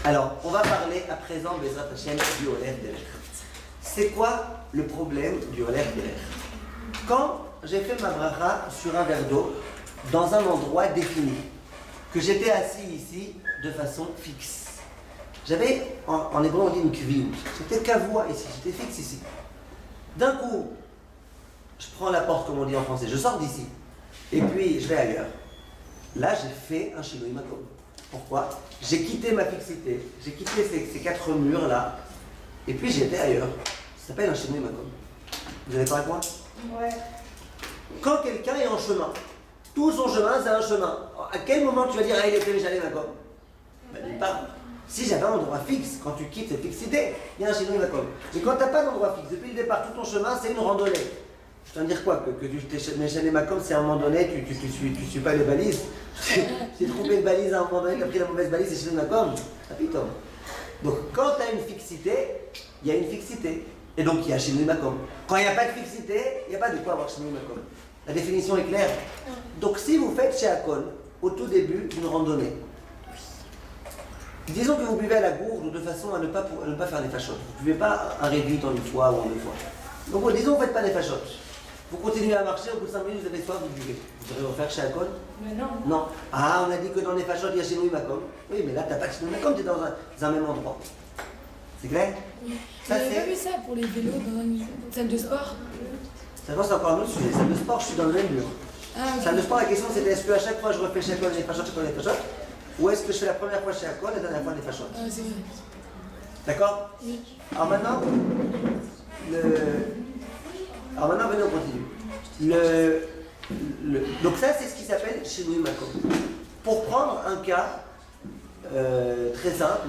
Alors, on va parler à présent, Bezrat Hashem, du Oler Derech. C'est quoi le problème du Oler Derech? Quand j'ai fait ma bracha sur un verre d'eau, dans un endroit défini, que j'étais assis ici de façon fixe, j'avais, en hébreu on dit une kviout, j'étais kavoua ici, j'étais fixe ici. D'un coup, je prends la porte comme on dit en français, je sors d'ici, et puis je vais ailleurs. Là, j'ai fait un shinui makom. Pourquoi? J'ai quitté ma fixité, j'ai quitté ces quatre murs là, et puis j'étais ailleurs. Ça s'appelle un shinui makom. Vous êtes d'accord avec moi? Ouais. Quand quelqu'un est en chemin, tout son chemin c'est un chemin. À quel moment tu vas dire ah il est fait j'allais makom? Ben nulle part. Si j'avais un endroit fixe, quand tu quittes cette fixité, il y a un shinui makom. Mais quand tu n'as pas d'endroit fixe, depuis le départ, tout ton chemin c'est une randonnée. Je tiens à dire quoi? Que tu t'es chalé makom, c'est à un moment donné, tu suis pas les balises. Tu t'es trompé de balise à un moment donné, tu as pris la mauvaise balise, c'est chalé makom. Rapidement. Donc quand tu as une fixité, il y a une fixité. Et donc il y a shinui makom. Quand il n'y a pas de fixité, il n'y a pas de quoi avoir shinui makom. La définition est claire. Donc si vous faites chez Akon, au tout début d'une randonnée, disons que vous buvez à la gourde de façon à ne pas faire des fachottes. Vous ne buvez pas un réduit en une fois ou en deux fois. Donc disons que vous ne faites pas des fachottes. Vous continuez à marcher, au bout de 5 minutes, vous avez soif, vous buvez. Vous allez refaire chez Akon? Mais non. Non. Ah, on a dit que dans les fachottes, il y a shinui makom. Oui, mais là, tu n'as pas de shinui makom, tu es dans un même endroit. C'est clair? Vous avez pas vu ça pour les vélos dans une salle de sport? Ça c'est encore un autre sujet. Salle de sport, je suis dans le même mur. Ah, okay. Salle de sport, la question c'était est-ce qu'à chaque fois je refais chez Akon les fachottes, ou est-ce que je fais la première fois chez Akon et la dernière fois les fachottes? Ah, c'est vrai. D'accord? Oui. Alors maintenant, venez, on continue. Donc ça, c'est ce qui s'appelle shinui makom. Pour prendre un cas très simple,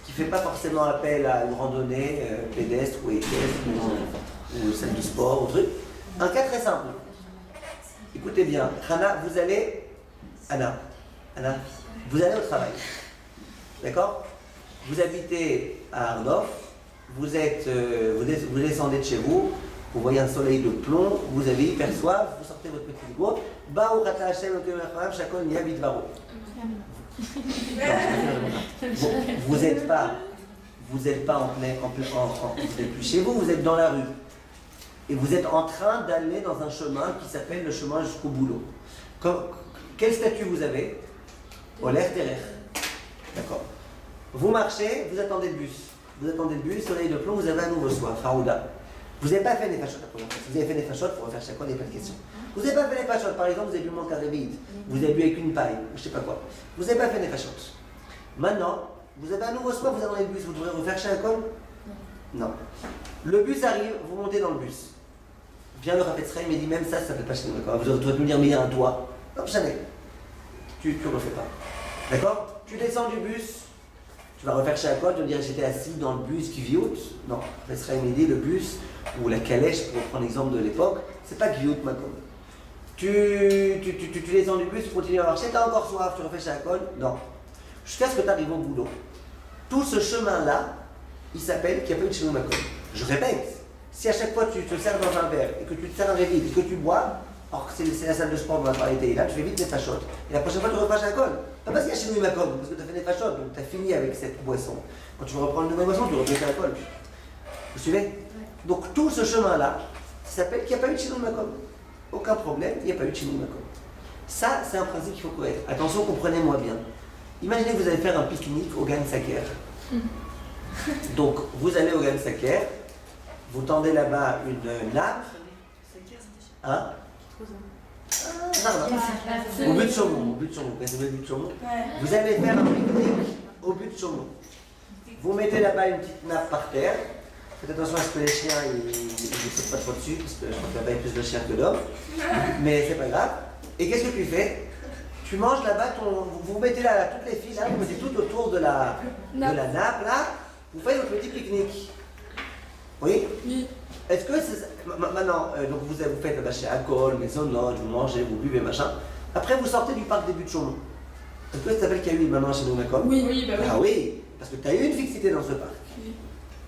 qui ne fait pas forcément appel à une randonnée pédestre ou équestre ou salle de sport ou truc, un cas très simple. Écoutez bien, Anna, vous allez au travail. D'accord? Vous habitez à Arnof, vous descendez de chez vous, vous voyez un soleil de plomb, vous avez hyper soif, vous sortez votre petit gourde, Baou Rata Hashem, Chacun y habite Varo. Vous n'êtes pas vous n'êtes plus chez vous, vous êtes dans la rue. Et vous êtes en train d'aller dans un chemin qui s'appelle le chemin jusqu'au boulot. Quel statut vous avez? Oler Derech. D'accord. Vous marchez, vous attendez le bus. Vous attendez le bus, soleil de plomb, vous avez à nouveau soif, Farouda. Vous n'avez pas fait les fachottes la première fois. Si vous avez fait les fachottes, il faut refaire chaque fois, il n'y a pas de question. Vous n'avez pas fait les fachottes, par exemple, vous avez bu mon carré vide. Vous avez bu avec une paille, ou je ne sais pas quoi. Vous n'avez pas fait les fachottes. Maintenant, vous avez à nouveau soif, vous attendez le bus, vous devrez refaire chaque fois? Non. Le bus arrive, vous montez dans le bus. Vient le Rapetreim et dit même ça ne fait pas chez nous, d'accord? Vous aurez pu me dire, mais il y a un toit. Non, jamais. Tu ne refais pas. D'accord? Tu descends du bus, tu vas refaire chez Akon, tu vas me dire j'étais assis dans le bus qui viout. Non, Rapetreim dit le bus, ou la calèche, pour prendre l'exemple de l'époque, c'est pas viout, Makom. Tu descends du bus, tu continues à marcher, tu as encore soif, tu refais chez Akon? Non. Jusqu'à ce que tu arrives au boulot. Tout ce chemin-là, il s'appelle qu'il n'y a pas eu de shinui makom. Je répète. Si à chaque fois tu te sers dans un verre et que tu te sers un verre vide et que tu bois, alors que c'est la salle de sport dont on va parler là, tu fais vite les fachottes. Et la prochaine fois tu refais chez Akon. Pas parce qu'il y a shinui makom, parce que tu as fait des fachottes, donc tu as fini avec cette boisson. Quand tu veux reprendre une nouvelle boisson, tu refais chez Akon. Vous suivez? Ouais. Donc tout ce chemin-là, ça s'appelle qu'il n'y a pas eu de shinui makom. Aucun problème, il n'y a pas eu de shinui makom. Ça, c'est un principe qu'il faut connaître. Attention, comprenez-moi bien. Imaginez que vous allez faire un pique-nique au Gan Saker. Donc, vous allez au Gan Saker, vous tendez là-bas une nappe. Hein? Non. Au but de Chaumont, vous connaissez le but de Chaumont? Vous allez faire un pique-nique au but de Chaumont. Vous mettez là-bas une petite nappe par terre. Faites attention à ce que les chiens ne sautent pas trop dessus, parce que je crois que là-bas il y a plus de chiens que d'hommes. Mais c'est pas grave. Et qu'est-ce que tu fais? Tu manges là-bas, vous mettez là, toutes les filles, là, vous mettez tout autour de la nappe, là, vous faites votre petit pique-nique. Oui? Oui. Est-ce que maintenant, donc vous faites là-bas chez Akol, Maisonnot, vous mangez, vous buvez, machin. Après, vous sortez du parc des buts de Chaumont. Est-ce que ça s'appelle qu'il y a eu maintenant chez nous, d'accord? Oui, bah oui. Ah oui, parce que tu as eu une fixité dans ce parc. Oui.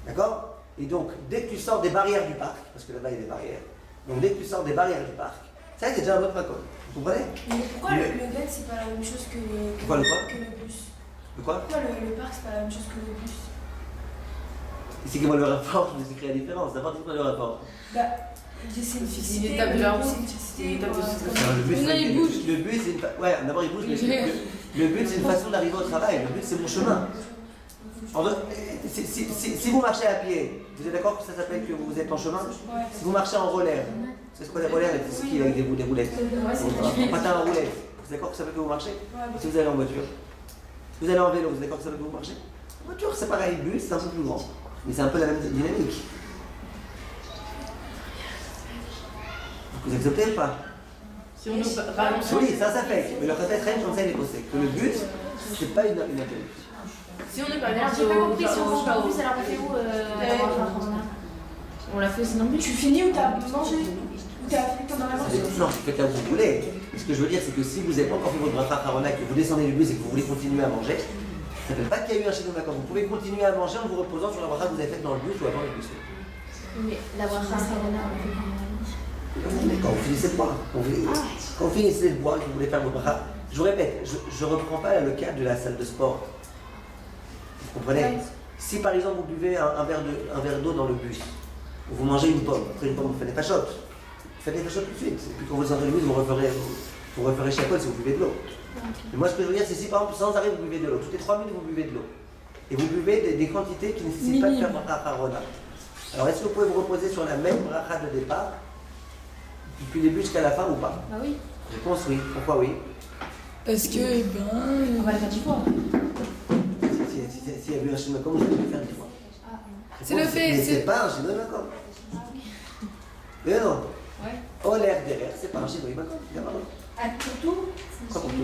D'accord? Et donc, dès que tu sors des barrières du parc, parce que là-bas il y a des barrières, donc dès que tu sors des barrières du parc, ça c'est déjà un autre Makon. Vous comprenez? Mais pourquoi le GAN c'est pas la même chose que le bus? De quoi? Pourquoi le parc c'est pas la même chose que le bus? C'est qui voit le rapport, je me suis créé la différence. D'abord, c'est quoi le rapport? Bah, c'est une fixité. une étape de la route. C'est une fixité. Une étape de quoi. cycle. Non, le but, Non, il bouge. Le but, c'est une ouais, d'abord il bouge, mais le but, c'est une façon d'arriver au travail. Le but, c'est mon chemin. Si vous marchez à pied, vous êtes d'accord que ça s'appelle que vous êtes en chemin? Ouais. Si vous marchez en relève, c'est ce qu'on appelle relève, c'est ce qui est avec des roulettes. Un patin en roulette, vous êtes d'accord que ça veut que vous marchez? Si vous allez en voiture, si vous allez en vélo, vous êtes d'accord que ça veut que vous marchez? En voiture, c'est pareil, le bus, c'est un peu plus grand. Mais c'est un peu la même dynamique. Vous acceptez ou pas? Si on nous par exemple, Oui, ça fait. Mais le fait très comme ça, il est posé. Que le but, c'est pas une atelier. si on est par Alors exemple j'ai pas compris, si on au- mange pas en plus, alors on fait où on l'a fait aussi non plus. Tu finis ou t'as mangé? Ou t'as fait comme dans la voiture? Non, faites là où vous voulez. Ce que je veux dire, c'est que si vous n'avez pas encore fait votre bracha harona, que vous descendez du bus et que vous voulez continuer à manger, ça ne fait pas qu'il y a eu un chez nous d'accord. Vous pouvez continuer à manger en vous reposant sur la bracha que vous avez faite dans le bus ou avant le bus. Mais la bracha harona, on fait comment? Quand vous finissez de boire, quand vous finissez de boire et que vous voulez faire votre bracha, je vous répète, je ne reprends pas le cas de la salle de sport. Vous comprenez? Si par exemple vous buvez un verre d'eau dans le bus, ou vous mangez une pomme, après une pomme vous faites des fachottes. Vous faites des fachottes tout de suite. Et puis quand vous descendez le bus, vous referez chaque fois si vous buvez de l'eau. Mais moi ce que je veux dire, c'est si par exemple sans arrêt vous buvez de l'eau, toutes les 3 minutes vous buvez de l'eau, et vous buvez des quantités qui ne nécessitent pas de faire bracha harona. Alors est-ce que vous pouvez vous reposer sur la même bracha de départ, depuis le début jusqu'à la fin ou pas? Bah oui. Réponse oui. Pourquoi oui? Parce que, On va le faire 10 fois. S'il y avait un chemin comme je vais le faire 10 fois. C'est le fait, Mais c'est- c'est pas un chemin comme. Mais non. Ouais. Oh l'air derrière, c'est pas un chemin comme. Ah, pour tout? Quoi pour tout?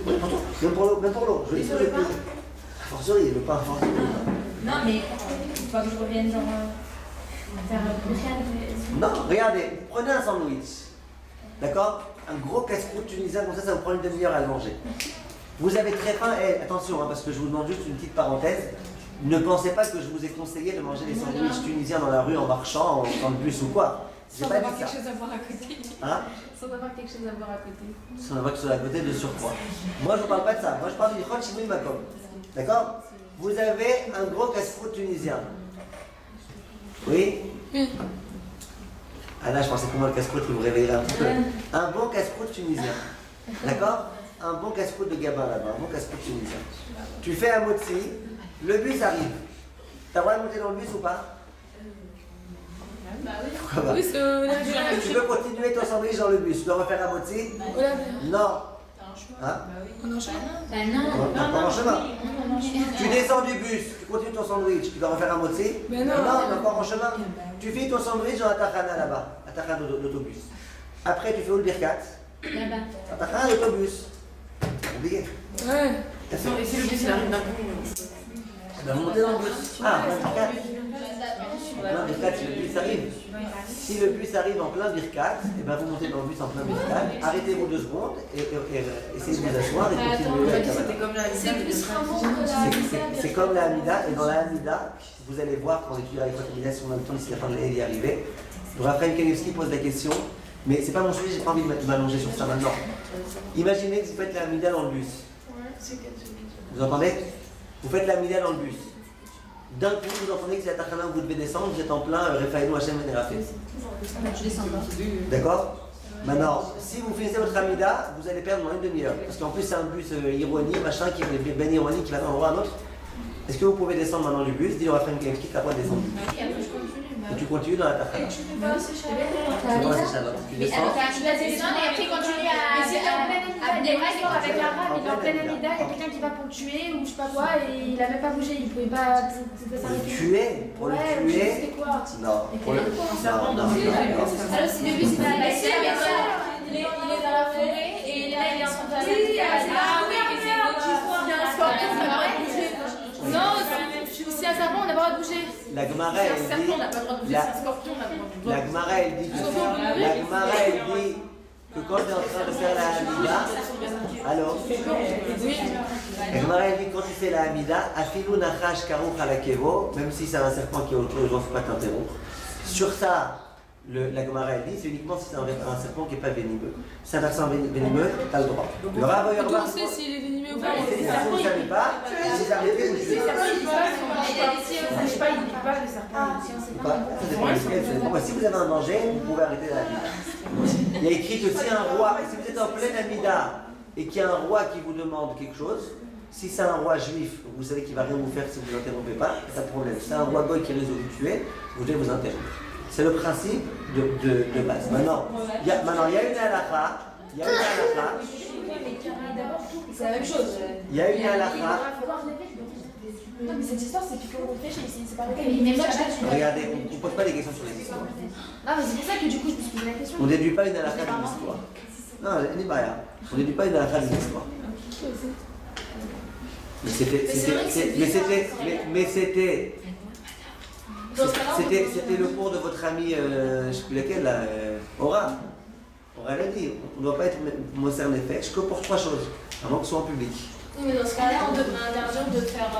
Oui, pour tout. Même pour l'eau. Je dis Et sur que le pain? fortiori, le pain, fortiori. Non, mais faut pas que je revienne genre faire le prochain. Non, regardez, prenez un sandwich. D'accord? Un gros casse-croûte tunisien, comme ça vous prend une demi-heure à le manger. Vous avez très faim, et attention, hein, parce que je vous demande juste une petite parenthèse. Ne pensez pas que je vous ai conseillé de manger des sandwichs tunisiens dans la rue en marchant, dans le bus ou quoi. C'est sans pas avoir dit ça. quelque chose à voir à côté. Hein? Sans avoir quelque chose à voir à côté. Sans avoir que sur la côté de surcroît. Moi je ne parle pas de ça, moi je parle du Khon Shimoui Makom. D'accord? Vous avez un gros casse-croûte tunisien. Oui? Ah là je pensais que moi le casse-croûte qui vous réveillerait un petit peu. Un bon casse-croûte tunisien. D'accord? Un bon casse-croûte de Gabin là-bas, un bon casse-croûte tunisien. Tu fais un motzi, le bus arrive. T'as le droit de monter dans le bus ou pas? Pourquoi pas? Oui, c'est Tu peux continuer ton sandwich dans le bus, tu dois refaire un motzi? Non. Hein? On enchaîne. Bah non. Encore en chemin. Tu descends du bus, tu continues ton sandwich, tu dois refaire un motzi? Mais non. Non, encore en chemin. Tu finis ton sandwich dans la Tachana là-bas, la Tachana d'autobus. Après, tu fais où le Birkat? Là-bas. La Tachana d'autobus. Oublié. Ouais. Et si le bus il arrive d'un coup, Ben, vous montez dans le bus. Ah, Birkat. Plein Birkat, si le bus arrive. Si le bus arrive en plein Birkat, et ben vous montez dans le bus en plein Birkat, arrêtez-vous 2 secondes et essayez de vous asseoir et continuez avec la c'était comme la C'est plus Ramon que la C'est comme la Hamida, et dans la Hamida, vous allez voir quand on étudiera les Hamida, si on a le temps d'ici la fin de l'année d'y arriver. Raphaël Kanevski pose la question, mais c'est pas mon sujet, j'ai pas envie de m'allonger sur ça maintenant. Imaginez que vous faites la Hamida dans le bus. Vous entendez? Vous faites la Hamida dans le bus. D'un coup, vous entendez que c'est la Tachana où vous devez descendre, vous êtes en plein Refaïnou Hachem Venerafé. Je descends pas. D'accord? Maintenant, si vous finissez votre Hamida, vous allez perdre moins une demi-heure. Parce qu'en plus, c'est un bus ironie, machin, qui est ben ironie, qui va d'un endroit à un autre. Est-ce que vous pouvez descendre maintenant du bus? Dis-le à Raphaël Kanevski que t'as pas descendre. Et tu continues dans la Tachana. Tu peux pas aussi C'est pas c'est ça, tu Mais descends. alors, tu vas descendre et après continuer à démarrer avec la rame, il est en pleine amida, il y a quelqu'un qui va pour le tuer ou je sais pas quoi et il a même pas bougé, il pouvait pas s'arrêter. Tuer? Pour le Ouais, tuer? c'était quoi? Non. Pour le... serpent dans le Alors si le bus il va passer, il est dans la forêt et là il est en train de passer. Ah oui, mais c'est l'autre qui voit. Il y a un scorpion, on n'a pas le droit de bouger. Non, si un serpent, on n'a pas le droit de bouger. La Gemara, c'est un elle serpent, on n'a dit... pas le droit de bouger, c'est un scorpion, on a le droit de bouger. La Gemara, elle dit que quand tu es en train de faire la Hamida, alors, la Gemara, elle dit que quand tu fais la Hamida, Afilu Nachash Karouch Alakevo, même si c'est un serpent qui est autour, il ne faut pas t'interrompre. Sur ça, la Gemara elle dit, c'est uniquement si c'est un serpent qui n'est pas venimeux. Si c'est un serpent venimeux, tu as le droit. Le Rav Et toi, on sait s'il est venimeux ou pas. si vous ne savez pas, vous arrêtez, vous Les tuez. serpents, ils passent, je sais pas, ils piquent pas les serpents. Ça dépend desquels, ça dépend. Si vous avez un danger, vous pouvez arrêter la vie. Il y a écrit que si un roi, si vous êtes en pleine Amida et qu'il y a un roi qui vous demande quelque chose, si c'est un roi juif, vous savez qu'il ne va rien vous faire si vous n'interrompez pas, pas de problème. Si c'est un roi goy qui risque de vous tuer, vous devez vous interrompre. C'est le principe de base. Maintenant, il y a une halakha, C'est la même chose. il y a une halakha. Non, mais cette histoire, c'est plutôt réfléchi, c'est pas vrai. Mais moi, je Regardez, on ne pose pas des questions sur les histoires. Non, mais c'est pour ça que du coup, je me suis posé la question. On ne déduit pas une halakha d'une histoire. Non, on ne déduit pas une halakha d'une histoire. C'était le cours de votre ami, je ne sais plus laquelle, là, Aura. Aura l'a dit, on ne doit pas être Moser Nefesh que pour 3 choses, avant que ce soit en public. Oui, mais dans ce cas-là, on devrait interdire de faire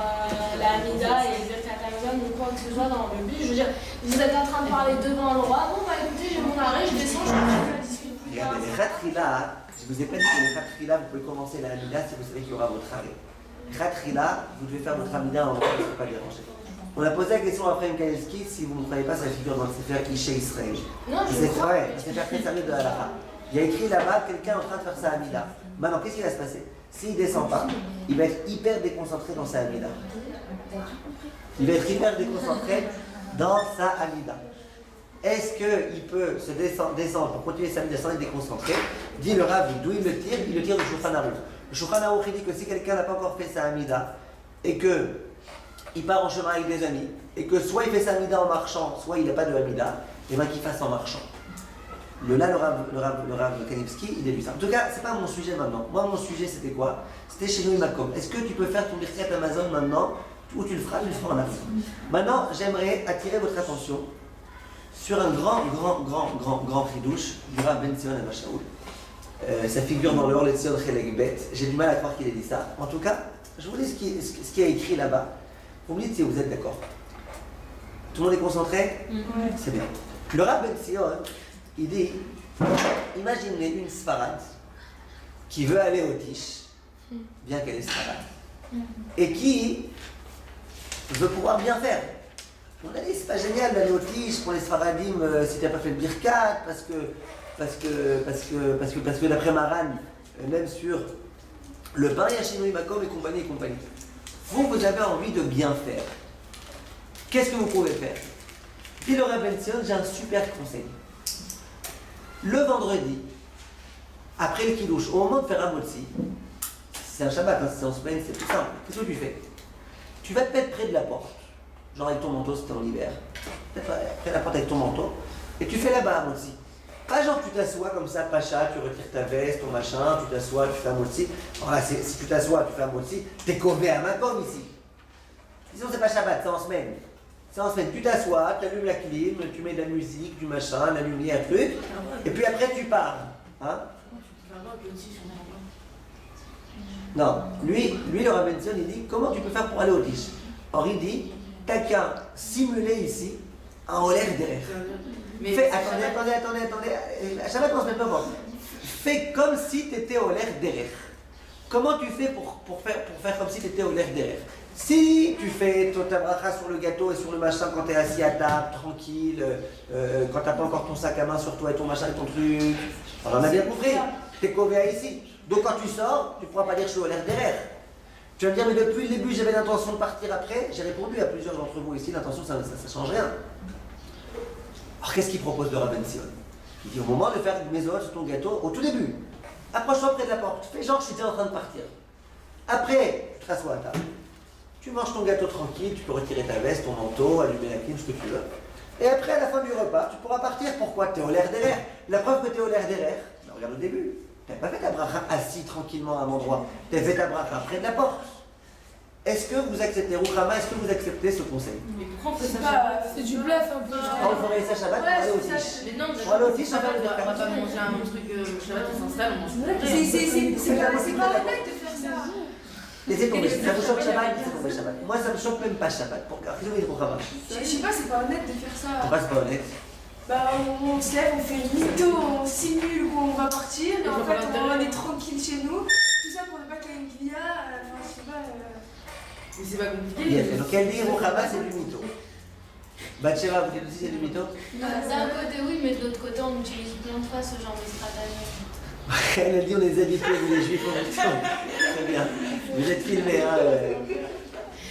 la Hamida et le Katamazon ou quoi que ce soit dans le but. Je veux dire, vous êtes en train de parler devant le roi. Bon, bah écoutez, j'ai mon arrêt, je descends, je continue la discussion plus tard. Regardez, les Khatrila, je ne vous ai pas dit que les Khatrila, vous pouvez commencer la Hamida si vous savez qu'il y aura votre arrêt. Khatrila, vous devez faire votre Hamida en temps, il ne faut pas déranger. On a posé la question après Mkaelski, si vous ne croyez pas, ça figure dans le Sefer Ishe Israël. Non, je C'est crois. vrai, c'est Sefer très sérieux de Halakha. Il y a écrit là-bas, quelqu'un est en train de faire sa Hamida. Maintenant, qu'est-ce qui va se passer? S'il ne descend pas, il va être hyper déconcentré dans sa Hamida. Il va être hyper déconcentré dans sa Hamida. Est-ce qu'il peut se descendre pour continuer sa Hamida sans être déconcentré? Dit le Rav, d'où il le tire? Il le tire du Shulchan Aruch. Le Shulchan Aruch dit que si quelqu'un n'a pas encore fait sa Hamida et qu'il part en chemin avec des amis et que soit il fait sa Hamida en marchant, soit il n'a pas de Hamida, et bien qu'il fasse en marchant. Le Rav Kanivski, il déduit ça. En tout cas, c'est pas mon sujet maintenant. Moi, mon sujet, c'était quoi? C'était chez nous Makom. Est-ce que tu peux faire ton Birkat Amazon maintenant, ou tu le feras en Amazon? Maintenant, j'aimerais attirer votre attention sur un grand chidouche du Rav Ben Zion Abba Shaul. Ça figure dans le Or Letzion Chelek Bet. J'ai du mal à croire qu'il ait dit ça. En tout cas, je vous dis ce qui est écrit là-bas. Vous me dites si vous êtes d'accord. Tout le monde est concentré? C'est bien. Le Rav Ben Zion, il dit, imaginez une Sfarad qui veut aller au Tish, bien qu'elle est Sfarad, et qui veut pouvoir bien faire. On a dit, c'est pas génial d'aller au Tish pour les Sfaradim si tu n'as pas fait le Birkat, parce que d'après Maran, même sur le pain, il y a chez nous Makom et compagnie. Vous avez envie de bien faire. Qu'est-ce que vous pouvez faire? Dit le Rav Ben Zion, j'ai un super conseil. Le vendredi, après le Kiddush, au moment de faire un motzi, c'est un Shabbat, hein, c'est en semaine, c'est tout simple. Qu'est-ce que tu fais? Tu vas te mettre près de la porte, genre avec ton manteau, c'était en hiver, près de la porte avec ton manteau, et tu fais là-bas un motzi. Pas genre tu t'assois comme ça, pacha, tu retires ta veste, ton machin, tu t'assois, tu fais un motzi. Voilà, si tu t'assois, tu fais un motzi, t'es cové à main comme ici. Sinon, c'est pas Shabbat, c'est en semaine. C'est en semaine, tu t'assois, tu allumes la clim, tu mets de la musique, du machin, la lumière, un truc, et puis après tu pars. Hein? Non, lui le Rav Ben Zion, il dit, comment tu peux faire pour aller au Tish? Or il dit, t'as qu'à simuler ici un holer derrière. Attendez, Shabbat on se met pas fort. Fais comme si tu étais holer derrière. Comment tu fais pour faire comme si tu étais holer derrière? Si tu fais ta bracha sur le gâteau et sur le machin quand tu es assis à table, tranquille, quand tu n'as pas encore ton sac à main sur toi et ton machin et ton truc, on en a bien compris, tu es cové ici. Donc quand tu sors, tu ne pourras pas dire je suis au l'air derrière. Tu vas me dire, mais depuis le début j'avais l'intention de partir après. J'ai répondu à plusieurs d'entre vous ici, l'intention ça ne change rien. Alors qu'est-ce qu'il propose de Rav Ben Zion? Il dit au moment de faire une maison sur ton gâteau, au tout début, approche-toi près de la porte, fais genre je suis déjà en train de partir. Après, tu te rassois à table. Tu manges ton gâteau tranquille, tu peux retirer ta veste, ton manteau, allumer la clim, ce que tu veux. Et après, à la fin du repas, tu pourras partir. Pourquoi? Tu es au l'air derrière. La preuve que tu es au l'air derrière, regarde au début. Tu n'as pas fait ta bracha assis tranquillement à un endroit. Tu as fait ta bracha près de la porte. Est-ce que vous acceptez, Rouchama, est-ce que vous acceptez ce conseil? Mais pourquoi on fait ça Shabbat? C'est du bluff un peu. On ferait ça Shabbat pour aller au Tish. Mais non, Pour aller au Tish, on on va le va faire. pas manger un truc Shabbat, on s'installe, on mange. C'est pas honnête de faire ça. Laissez tomber, ça vous choque Shabbat, laissez tomber Shabbat. Moi ça me choque même pas Shabbat. Pour Rouchama. Je sais pas, c'est pas honnête de faire ça. Pourquoi c'est pas honnête? Bah, on se lève, on fait une mytho, on simule qu'on va partir, mais en fait, on est tranquille chez nous. Tout ça pour ne pas qu'il y ait une via, enfin, je sais pas. Mais c'est pas compliqué. Bien fait. Donc elle dit Rouhama, c'est du mytho. Bathsheba, vous dites aussi c'est du mytho? D'un côté, oui, mais de l'autre côté, on utilise plein de fois ce genre de stratagème. Elle a dit on est habitués, vous les juifs, au mytho. Très bien. Vous êtes filmés, hein,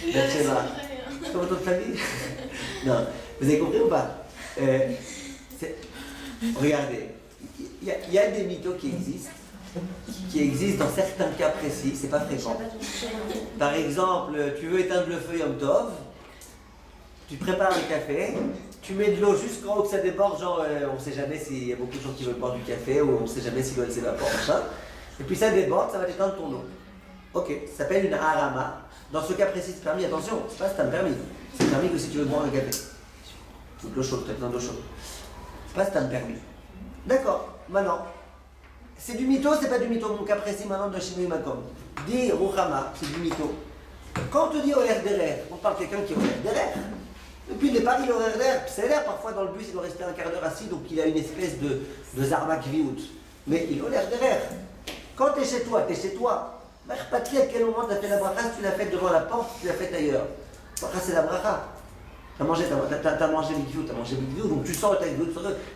Bathsheba. C'est pas votre famille? Non. Vous avez compris ou pas? Regardez, il y a des mythos qui existent dans certains cas précis, c'est pas fréquent. Par exemple, tu veux éteindre le feu Yom Tov, tu prépares le café, tu mets de l'eau jusqu'en haut que ça déborde, genre on sait jamais s'il y a beaucoup de gens qui veulent boire du café ou on sait jamais si l'eau s'évapore, machin. Et puis ça déborde, ça va éteindre ton eau. Ok, ça s'appelle une harama. Dans ce cas précis, c'est permis, attention, c'est pas si t'as le permis. C'est permis que si tu veux boire un café. Ou de l'eau chaude, tu as besoin d'eau chaude. C'est pas si t'as le permis. D'accord, maintenant. C'est du mytho, c'est pas du mytho. Mon cas précis maintenant de Shinui Makom. Dis Rouhama, c'est du mytho. Quand on te dit horaire d'erreur, on parle de quelqu'un qui est horaire d'erreur. Depuis le départ, il est horaire d'erreur. C'est l'air, parfois dans le bus, il doit rester un quart d'heure assis, donc il a une espèce de zarmak viout. Mais il est horaire d'erreur. Quand tu es chez toi, tu es chez toi. Patri, à quel moment tu as fait la bracha? Si tu l'as faite devant la porte, tu l'as faite ailleurs. Bracha, c'est la bracha. T'as mangé Big t'as mangé Big View, donc tu sors avec View,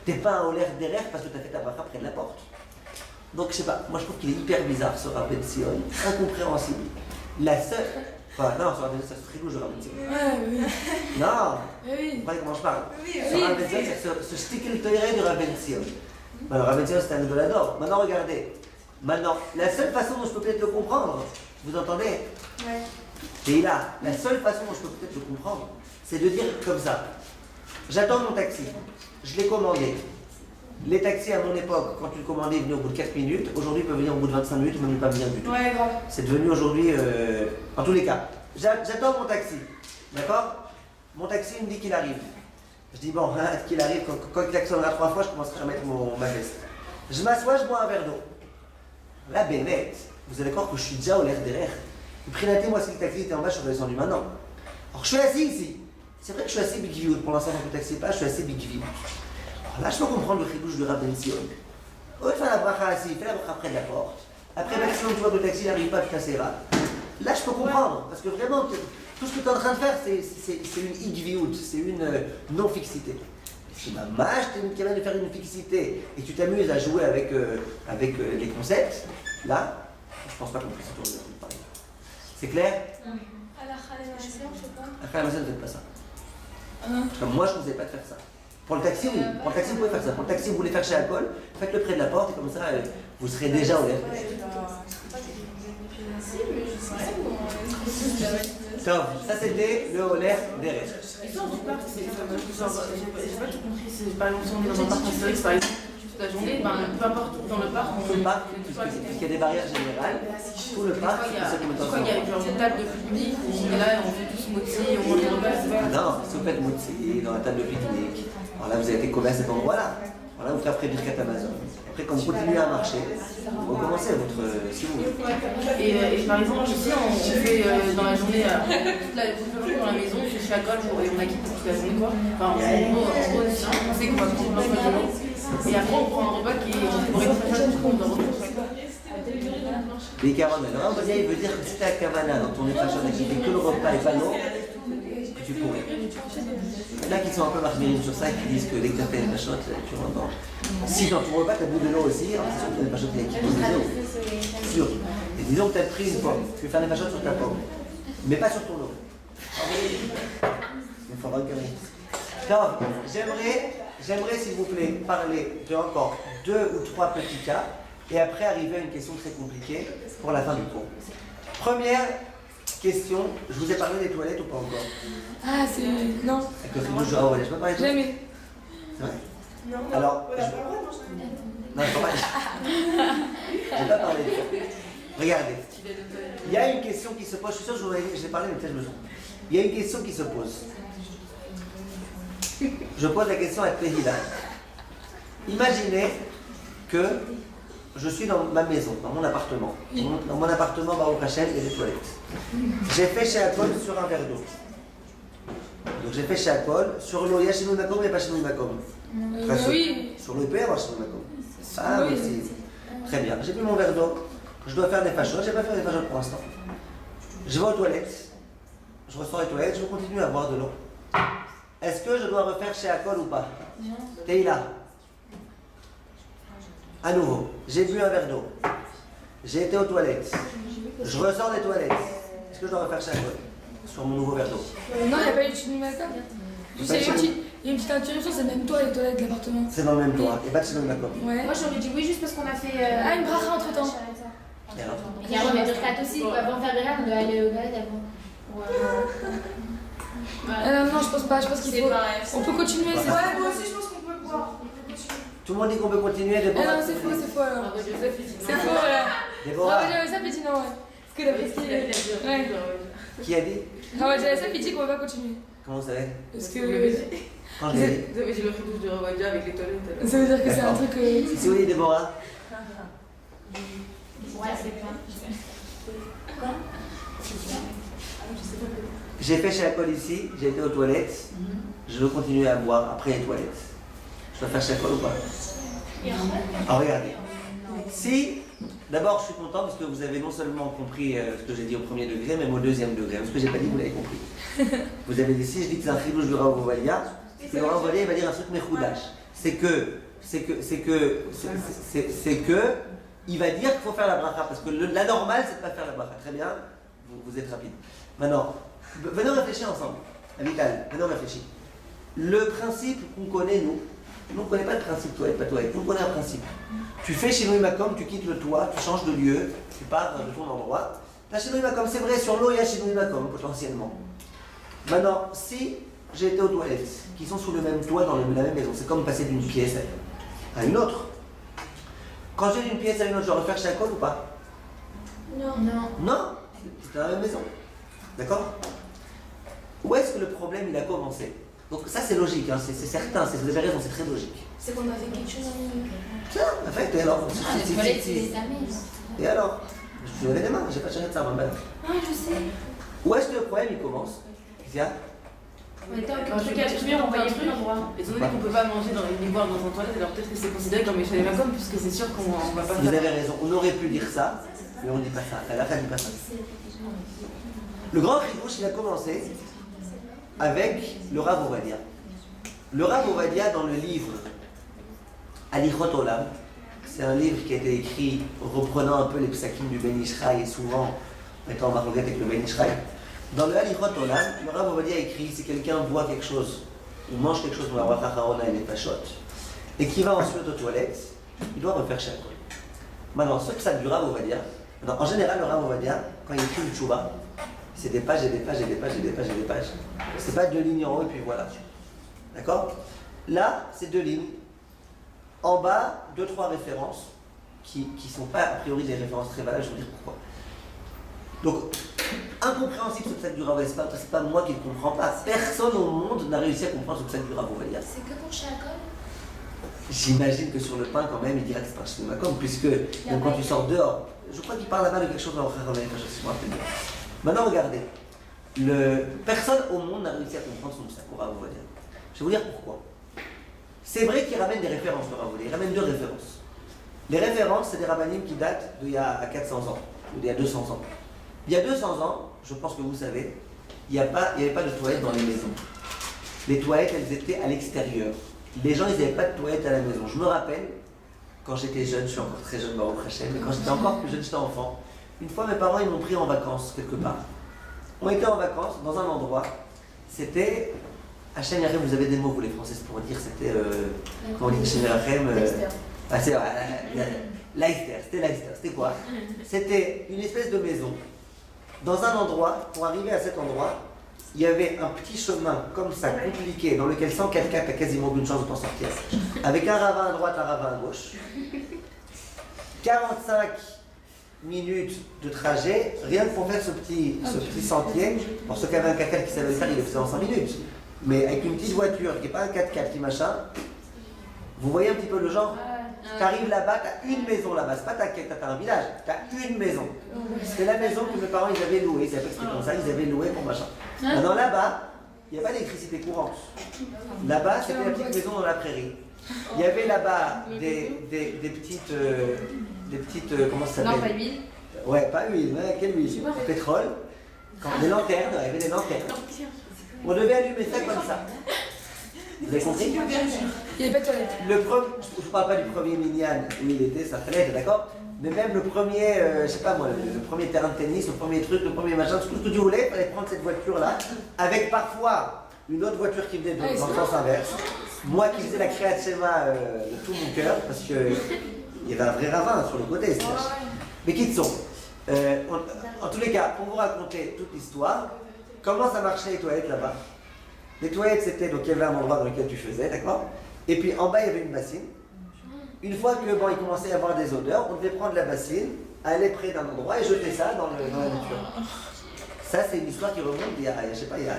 t'es pas un horaire d'erreur parce que tu as fait ta bracha près de la porte. Donc je sais pas, moi je trouve qu'il est hyper bizarre ce Rabbi Sion, incompréhensible. La seule. Enfin, non, ce Rabbi Sion, c'est très louche, Rabbi Sion. Ouais, oui. Non. Oui. Vous voyez comment je parle? Oui, Ce Rabbi Sion, c'est ce stickel toiré du Rabbi Sion. Alors, Rabbi Sion, c'est un idolador. Maintenant, regardez. Maintenant, la seule façon dont je peux peut-être le comprendre, vous entendez? Ouais. Et là, la seule façon dont je peux peut-être le comprendre, c'est de dire comme ça. J'attends mon taxi, je l'ai commandé. Les taxis à mon époque, quand tu le commandais, ils venaient au bout de 4 minutes. Aujourd'hui, ils peuvent venir au bout de 25 minutes, ou même pas venir du tout. Ouais, grave. C'est devenu aujourd'hui, en tous les cas. J'attends mon taxi, d'accord? Mon taxi me dit qu'il arrive. Je dis bon, hâte qu'il arrive, quand il klaxonnera 3 fois, je commencerai à mettre ma veste. Je m'assois, je bois un verre d'eau. Là, Bennett, vous allez croire que je suis déjà au l'air derrière. Moi, si le taxi était en bas, je serais descendu maintenant. Alors, je suis assis ici. C'est vrai que je suis assez big view. Pour l'instant, quand le taxi est pas, je suis assez big view. Alors là, je peux comprendre le chidouche de Rabbi Sion. Au lieu de faire la bracha assis, fais la bracha près de la porte. Après, maximum, tu vois que le taxi n'arrive pas, tu casses là, je peux comprendre. Parce que vraiment, tout ce que tu es en train de faire, c'est une igviout, c'est une non-fixité. Si ma mâche, tu es capable de faire une fixité et tu t'amuses à jouer avec les concepts, là, je pense pas qu'on puisse tourner dans le pareil. C'est clair? À la Khalémassé, on fait pas. Après la maison, ne faites pas ça. En tout cas, moi, je ne vous ai pas de faire ça. Pour le taxi, oui. Pour le taxi, vous pouvez faire ça. Pour le taxi, vous voulez faire chez Alcool, faites-le près de la porte et comme ça, vous serez déjà au l'air. Top, ça c'était le Holler des restes. L'histoire du parc, c'est genre, j'ai pas tout compris. C'est par exemple, si on est dans un parc historique, par exemple, toute la journée, peu importe où dans le parc, on Tout le parc, puisqu'il y a des barrières générales, tout le parc, c'est ça qui me Pourquoi il y a genre une table de pique-nique où on est là, on fait tous moti, on mange des repas, c'est pas. Non, si vous faites motzi dans la table de pique-nique, alors là vous avez été collé à cet endroit-là. Alors là vous ferez Birkat Amazon. Après quand vous continuez à marcher, vous recommencez votre. Si vous voulez. Et par exemple, ici on fait dans la journée, toute la journée dans la maison, on fait chez Alcool et on a quitté toute la journée quoi. Enfin, en gros, on sait qu'on va prendre plein de journée. Et après on prend un repas qui est pour être très facile, on doit retrouver. Les carottes, alors il veut dire que si tu as un kavana dans ton infraction d'activité, que le repas est pas long, que tu pourrais. Là qui sont un peu marginaux sur ça, qui disent que dès que tu as fait une machotte, tu rentres dans. Si dans ton repas tu as bu de l'eau aussi, alors c'est sûr que tu as une machotte qui est de l'eau. Sûr. Et disons que tu as pris une pomme, tu veux faire des machottes sur ta pomme, mais pas sur ton eau. Il faudra le gagner. Donc, j'aimerais s'il vous plaît parler de encore 2 ou 3 petits cas et après arriver à une question très compliquée pour la fin du cours. Première question, je vous ai parlé des toilettes ou pas encore? Ah, c'est. Non. Avec le frigo, je peux pas parler de toilettes? Jamais. C'est vrai? Non, Alors, on a pas le droit de manger. Non, je peux pas. J'ai pas parlé de ça. Regardez, il y a une question qui se pose, je suis sûr que je l'ai parlé, mais peut-être je me trompe. Il y a une question qui se pose. Je pose la question à Tehila. Imaginez que je suis dans ma maison, dans mon appartement. Dans mon appartement, Baruch Hashem, il y a des toilettes. J'ai fait chez Alcool sur un verre d'eau. Donc j'ai fait chez Akol. Sur l'eau, il y a chez nous Makom, il n'y a pas chez nous Makom. Oui. Sur l'eau, il peut y avoir chez nous Makom. Ah oui, c'est très bien. J'ai pris mon verre d'eau. Je dois faire des fachos. Je n'ai pas fait des fachos pour l'instant. Je vais aux toilettes. Je ressors les toilettes. Je continue à boire de l'eau. Est-ce que je dois refaire chez Akol ou pas? Non. Teila. À nouveau, j'ai bu un verre d'eau. J'ai été aux toilettes. Je ressors des toilettes. Est-ce que je dois refaire chez Akol sur mon nouveau verre d'eau? Non, il n'y a pas eu de chez nous Makom. Tu sais, il y a une petite interruption, c'est même toi les toilettes de l'appartement. C'est dans le même toit. Et pas de chez nous Makom. Ouais. Moi j'aurais dit oui juste parce qu'on a fait. Ah, une bracha entre temps. Il y a un remède de crête aussi, avant de faire de là, on doit aller au balade avant. Non, je pense pas, je pense qu'il faut. On peut continuer, c'est Ouais, moi aussi je pense qu'on peut boire. On peut continuer. Tout le monde dit qu'on peut continuer. Ah non, c'est faux alors. C'est faux, voilà. Déborah. Ah, ouais, ça fait dit non, ouais. Parce que d'après ce qu'il est. Ouais. Qui a dit? Ah, ouais, j'avais ça, puis dit qu'on va pas continuer. Comment vous savez? Parce que. Quand je l'ai dit. Vous avez dit le ridouche de Rawadia avec les toilettes. Ça veut dire que c'est un truc. Si vous dites Déborah. Ouais, c'est bien. J'ai fait chez Akol ici. J'ai été aux toilettes. Je veux continuer à boire après les toilettes. Je dois faire chez Akol ou pas? Ah, regardez. Si, d'abord je suis content parce que vous avez non seulement compris ce que j'ai dit au premier degré, même au deuxième degré. Ce que j'ai pas dit, vous l'avez compris. Vous avez dit, si je dis que c'est un chidouche du Rav Ovadia, c'est que le Rav Ovadia il va dire un truc mechoudash. C'est que, il va dire qu'il faut faire la bracha. Parce que la normale, c'est de pas faire la bracha. Très bien, vous êtes rapide. Maintenant, venez réfléchir ensemble. Avital, venez réfléchir. Le principe qu'on connaît, nous on ne connaît pas le principe toilette, pas toilette. Nous on connaît un principe. Tu fais chez nous Makom, tu quittes le toit, tu changes de lieu, tu pars de ton endroit. Là, chez nous Makom, c'est vrai, sur l'eau, il y a chez nous Makom, potentiellement. Maintenant, si j'ai été aux toilettes, qui sont sous le même toit dans la même maison, c'est comme passer d'une pièce à une autre. Quand j'ai d'une pièce à une autre, je dois refaire chez Akol ou pas? Non. Non, c'est dans la même maison. D'accord? Où est-ce que le problème il a commencé? Donc ça c'est logique, hein, c'est certain, vous avez raison, c'est très logique. C'est qu'on a fait quelque chose en Tiens, en fait, et alors Les toilettes, c'est des amis. Et alors? Je suis levé les mains, j'ai pas cherché de ça, ma mère. Ah, je sais. Où est-ce que le problème il commence? Isia? On était Quand je fais cuire, on voyait plus l'endroit. Étant donné qu'on peut pas manger ni boire dans un toilette, alors peut-être que c'est considéré comme échelle Makom, puisque c'est sûr qu'on va pas Vous faire. avez raison, on aurait pu dire ça, mais on ne dit pas ça. La ne dit pas ça. Le grand chidouche, il a commencé avec le Rav Ovadia. Le Rav Ovadia, dans le livre Alichot Olam, c'est un livre qui a été écrit reprenant un peu les psakim du Ben Ishraï et souvent étant en marloquette avec le Ben Ishraï. Dans le Alichot Olam, le Rav Ovadia a écrit si quelqu'un boit quelque chose ou mange quelque chose dans la bracha Harona et les Pashot et qui va ensuite aux toilettes, il doit refaire chaque fois. Maintenant, ce psak du Rav Ovadia, en général, le Rav Ovadia, quand il écrit une tchouva, c'est des pages et des pages et des pages et des pages et des pages. C'est pas 2 lignes en haut et puis voilà. D'accord? Là, c'est 2 lignes. En bas, 2-3 références qui sont pas a priori des références très valables, je vais vous dire pourquoi. Donc, incompréhensible ce psak du Rav Ovadia, c'est pas moi qui ne le comprends pas. Personne au monde n'a réussi à comprendre ce psak du Rav Ovadia. C'est que pour Chakol? J'imagine que sur le pain, quand même, il dirait que c'est pas chez Makom, puisque même quand tu sors dehors, je crois qu'il parle là-bas de quelque chose dans le Chachamim, je me rappelle bien. Maintenant, regardez. Personne au monde n'a réussi à comprendre son psak au Rav Ovadia. Je vais vous dire pourquoi. C'est vrai qu'il ramène des références, le Rav Ovadia. Il ramène 2 références. Les références, c'est des rabbanim qui datent d'il y a 400 ans, ou d'il y a 200 ans. Il y a 200 ans, je pense que vous savez, il n'y avait pas de toilettes dans les maisons. Les toilettes, elles étaient à l'extérieur. Les gens, ils n'avaient pas de toilettes à la maison. Je me rappelle, quand j'étais jeune, je suis encore très jeune, Baruch Hashem, mais quand j'étais encore plus jeune, j'étais enfant, une fois mes parents, ils m'ont pris en vacances quelque part. On était en vacances dans un endroit, c'était Hachem Yarem, vous avez des mots, vous les Français, pour dire, c'était, comment on dit Hachem Yarem c'est Leicester, c'était Leicester, c'était quoi? C'était une espèce de maison, dans un endroit, pour arriver à cet endroit, il y avait un petit chemin comme ça, compliqué, dans lequel 104 4 a quasiment aucune chance de t'en sortir, avec un ravin à droite, un ravin à gauche, 45 minutes de trajet, rien que pour faire ce petit sentier. Pour ceux qui avaient un 4x4 qui savait le faire, il le faisait en 5 minutes. Mais avec une petite voiture qui n'est pas un 4x4 qui machin, vous voyez un petit peu le genre? Tu arrives là-bas, tu as une maison là-bas, c'est pas t'as un village, tu as une maison. C'était la maison que mes parents ils avaient louée, ils avaient expliqué comme ça, ils avaient loué pour machin. Maintenant là-bas, il il n'y avait pas d'électricité courante. Là-bas, c'était la petite maison dans la prairie. Il y avait là-bas des petites, comment ça s'appelle? Non, pas huile. Ouais, pas huile, ouais, quelle huile? Pétrole. Des lanternes, il y avait des lanternes. On devait allumer ça comme ça. Vous avez compris? Il n'y avait pas de toilette. Je ne parle pas du premier minyan où il était, ça fallait, d'accord? Mais même le premier, je sais pas moi, le premier terrain de tennis, le premier truc, le premier machin, tout ce que tu voulais, il fallait prendre cette voiture-là, avec parfois une autre voiture qui venait dans le sens inverse. Moi qui faisais la créa de schéma de tout mon cœur, parce qu'il y avait un vrai ravin sur le côté. Mais qui sont en tous les cas, pour vous raconter toute l'histoire, comment ça marchait les toilettes là-bas? Les toilettes, c'était, donc il y avait un endroit dans lequel tu faisais, d'accord? Et puis en bas, il y avait une bassine. Une fois que il commençait à avoir des odeurs, on devait prendre la bassine, aller près d'un endroit et jeter ça dans la nature. Ça, c'est une histoire qui remonte il y a je sais pas, il y a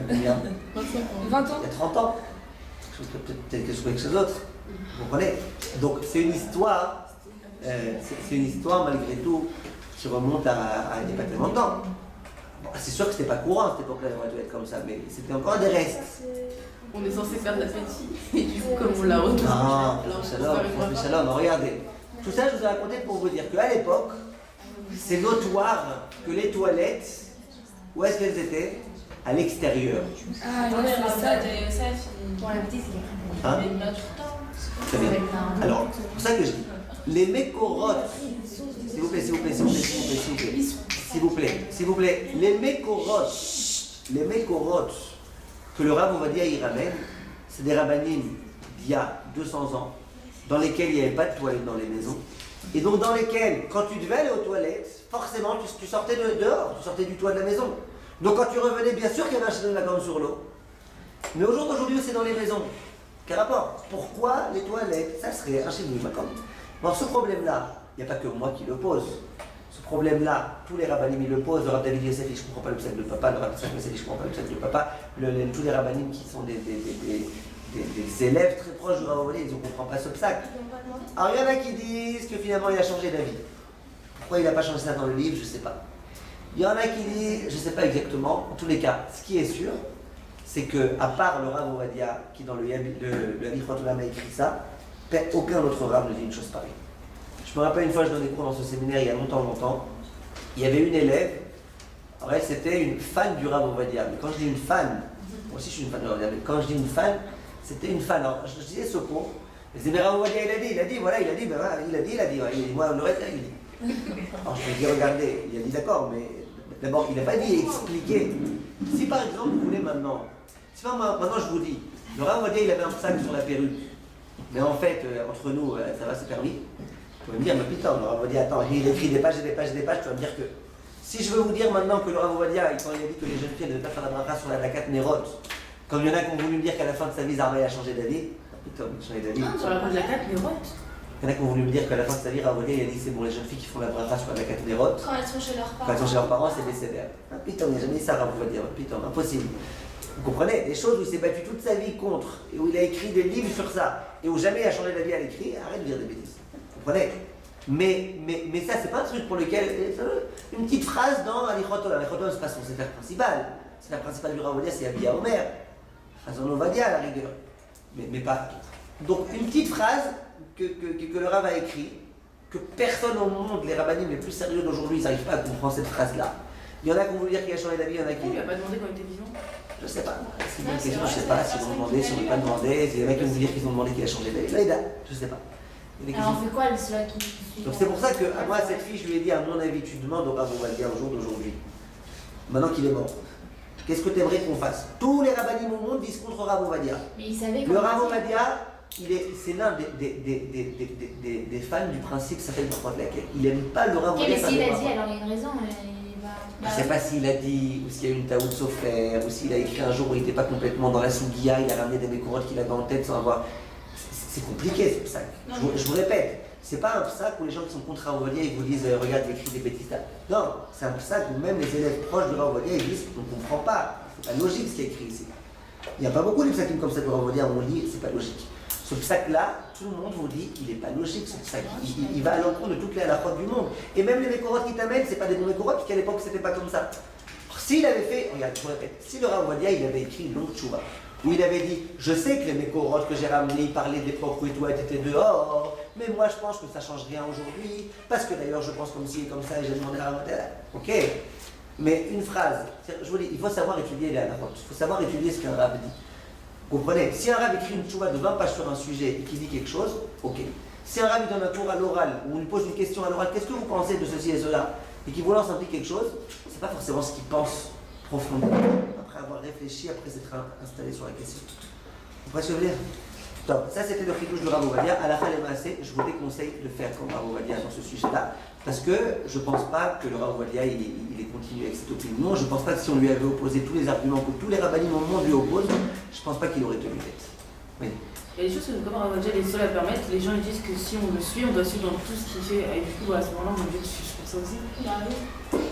combien? 20 ans. Il y a 30 ans. Peut-être quelque chose d'autre. Vous comprenez? Donc c'est une histoire, malgré tout qui remonte à il n'y a pas tellement de temps. Bon, c'est sûr que c'était pas courant à cette époque-là, les toilettes comme ça, mais c'était encore des restes. On est censé faire de l'appétit. Et du coup, comme on l'a retrouvé. Non, Shalom, regardez. Tout ça, je vous ai raconté pour vous dire qu'à l'époque, c'est notoire que les toilettes, où est-ce qu'elles étaient? À l'extérieur. Ah, il y a ça. Pour la petite, c'est Hein? Très bien. Alors, c'est pour ça que je dis, les mécorotes, s'il vous plaît, les mécorotes que le Rav Ovadia y ramène, c'est des rabbanim d'il y a 200 ans, dans lesquels il n'y avait pas de toilettes dans les maisons, et donc dans lesquels, quand tu devais aller aux toilettes, forcément tu sortais dehors, tu sortais du toit de la maison. Donc quand tu revenais, bien sûr qu'il y avait un chaînon de la gomme sur l'eau. Mais au jour d'aujourd'hui, c'est dans les maisons. Quel rapport? Pourquoi les toilettes? Ça serait un chaînon de la gomme. Bon, ce problème-là, il n'y a pas que moi qui le pose. Ce problème-là, tous les rabbanim ils le posent. Le Rav David Yosef, je ne comprends pas le psal de papa. Le Rav Tzach Messel, je ne comprends pas le psal de papa. Tous les rabbanim qui sont des élèves très proches du Rav Ovadia, ils ne comprennent pas ce psaque. Alors il y en a qui disent que finalement il a changé d'avis. Pourquoi il n'a pas changé ça dans le livre, je ne sais pas. Il y en a qui disent, je ne sais pas exactement. En tous les cas, ce qui est sûr, c'est que à part le Rav Ovadia qui dans le Halichot Olam a écrit ça, aucun autre Rav ne dit une chose pareille. Je me rappelle une fois, je donnais cours dans ce séminaire il y a longtemps. Il y avait une élève, alors elle c'était une fan du Rav Ovadia. Mais quand je dis une fan, moi aussi je suis une fan du Rav Ovadia, mais quand je dis une fan, c'était une fan. Alors je disais ce cours, je disais, mais Rav Ovadia il a dit, moi on aurait fait, il dit. Alors je me dis, regardez, il a dit d'accord, mais d'abord il n'a pas dit expliquer. Si par exemple vous voulez maintenant je vous dis, le Rav Ovadia il avait un sac sur la perruque, mais en fait, entre nous, ça va, c'est permis. Vous pouvez me dire, mais putain, le Rav Ovadia, attends, il écrit des pages, tu vas me dire que si je veux vous dire maintenant que le Rav Ovadia, quand il a dit que les jeunes filles ne devaient pas faire la bracha sur la lakat Nerot, comme il y en a qui ont voulu me dire qu'à la fin de sa vie, Zarvaï a changé d'avis, putain, il a changé d'avis. Sur la lakat Nerot. Il y en a qui ont voulu me dire qu'à la fin de sa vie, Rav Ovadia, il a dit c'est bon, les jeunes filles qui font la bracha sur la lakat Nerot, Quand elles sont chez leurs parents. quand elles sont chez leurs parents, c'est décédé. Ah, putain, il n'a jamais dit ça, Rav Ovadia, putain, impossible. Vous comprenez? Des choses où il s'est battu toute sa vie contre, et où il a écrit des livres sur ça, et où jamais il a changé d'avis à l'écrit, arrête de dire des bêtises. Vous comprenez? Mais ça, c'est pas un truc pour lequel. Une petite phrase dans Halichot Olam. Halichot Olam, c'est pas son sefer principal. C'est la principale du Rav Ovadia, c'est Abia Omer. Chazon Ovadia à la rigueur. Mais pas. Donc, une petite phrase que le Rav a écrit, que personne au monde, les rabbanim les plus sérieux d'aujourd'hui, ils n'arrivent pas à comprendre cette phrase-là. Il y en a qui ont voulu dire qu'il a changé d'avis, il y en a qui. Il lui a pas demandé quand il était vivant. Je sais pas. C'est une bonne question, je sais pas si ils ont demandé, si ils n'ont pas demandé. Il y en a qui ont voulu dire qu'ils ont demandé qu'il a changé d'avis. Là, je sais pas. Alors on fait quoi, ceux-là qui suivent? Donc c'est pour ça que à moi, cette fille, je lui ai dit, à mon avis, tu demandes au Rav Ovadia au jour d'aujourd'hui, maintenant qu'il est mort, qu'est-ce que tu aimerais qu'on fasse? Tous les rabbanim au monde disent contre Rav Ovadia. Mais il savait Le Rav Ovadia, c'est l'un des fans du principe, ça fait n'importe laquelle. Il n'aime pas le Rav Ok, Ovadia. mais s'il a dit, alors il y a une raison. Je ne sais pas s'il a dit, ou s'il y a eu une taout sofer, ou s'il a écrit un jour où il n'était pas complètement dans la sougia, il a ramené des mécorotes qu'il avait en tête sans avoir. C'est compliqué ce psaque. Je vous répète, c'est pas un psaque où les gens qui sont contre Rav Ovadia ils vous disent regarde, il écrit des bêtises. Non, c'est un psaque où même les élèves proches de Rav Ovadia ils disent on ne comprend pas, c'est pas logique ce qui est écrit ici. Il n'y a pas beaucoup de psakim comme ça de Rav Ovadia où on lit c'est pas logique. Ce psaque-là, tout le monde vous dit il n'est pas logique ce psaque. Il va à l'encontre de toutes les halakhot du monde. Et même les mécorotes qui t'amènent, c'est pas des bons mécorotes, puisqu'à l'époque c'était pas comme ça. S'il avait fait, regarde, je vous répète, si le Rav Ovadia, il avait écrit une longue tchouva, où il avait dit, je sais que les mécorotes que j'ai ramenés, ils parlaient des propres et tout, étaient dehors, mais moi je pense que ça change rien aujourd'hui, parce que d'ailleurs je pense comme ci et comme ça, et j'ai demandé à Rav Ovadia. Ok, mais une phrase, je vous dis, il faut savoir étudier les halakhot, il faut savoir étudier ce qu'un Rav dit. Vous comprenez? Si un Rav écrit une tchouva de 20 pages sur un sujet et qu'il dit quelque chose, ok. Si un Rav donne un cours à l'oral, ou on lui pose une question à l'oral, qu'est-ce que vous pensez de ceci et cela, et qu'il vous lance un petit quelque chose, c'est pas forcément ce qu'il pense profondément, après avoir réfléchi, après s'être installé sur la question. Vous comprenez ce que je veux dire? Donc, ça c'était le chidouche de Rav Ovadia. À la fin des massés, je vous déconseille de faire comme Rav Ovadia dans ce sujet-là, parce que je ne pense pas que le Rav Ovadia il est continué avec cette opinion. Je ne pense pas que si on lui avait opposé tous les arguments que tous les rabbinim au monde lui opposent, je ne pense pas qu'il aurait tenu tête. Oui. Il y a des choses que comme Rav Ovadia les seuls à permettre, les gens ils disent que si on le suit, on doit suivre dans tout ce qu'il fait. Et du coup, à ce moment-là, mon Dieu, je suis pour ça aussi.